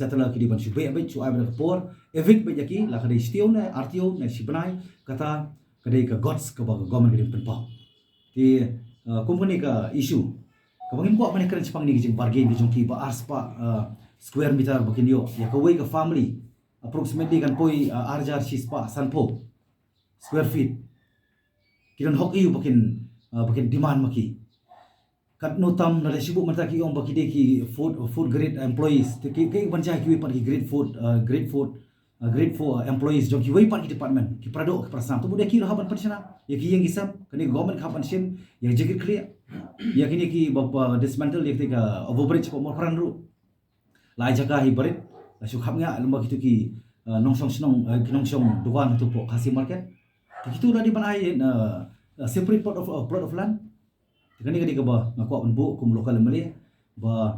setelah kidi ban shube abet chu ai ban kapor evik be jaki la kadai stio na RTO na sibanai kata kadai ka gods ka ba government kidi penpa ti company ka issue ka bangin ko apane keren sepang ni kijing bargain kijong ki ba ars pa square meter bakin yo ya ka wei ka family approximately kan poi arjar sispa sanpo square feet kidan hok iu bakin demand maki kat notam na sibuk mata ki ong baki ki food grade employees ki banjai ki pan ki grade food employees jong ki wei pan ki department ki prado ki prasam tu bude ki haban pansana ya ki yang gisap kani government khapan sim yang jigit clear ya kini ki bapa dismantle ya ka overbridge ko morran ru lai jaga hi barit la sukhap nga lamba kitu ki nongsong dukan tu po kasi market kitu dah di panai separate plot of land kani ka ba ngako an bu kum lokal mali ba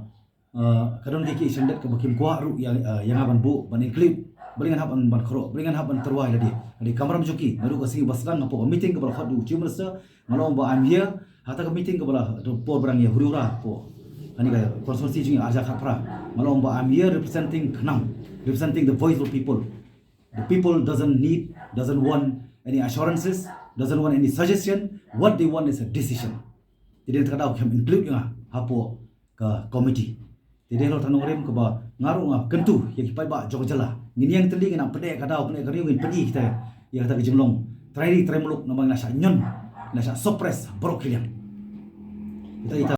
kadon ki sendet ka bakim kwa ru yang aban bu ban include beringan haban ban khro beringan haban terwai ladi kamram joki maru ka singi basran ngapo meeting ka bala khadu chief minister ngalo ba I'm here hata ka meeting ka bala por barang ya hurura po kani ka konsorsi jingi aja khapra ngalo ba I'm here representing khnam representing the voice of people. The people doesn't want any assurances, doesn't want any suggestion. What they want is a decision. Tidak terkadang kami include nga hapo ka committee. Tidak lo tanong rem ka ba ngaru nga kentu yang kipai ba jog jala. Ngini yang teling na pede kadau pene kariu ngin pedi kita ya kata kejemlong. Try muluk namang nasa nyon, nasa suppress brok kilian. Kita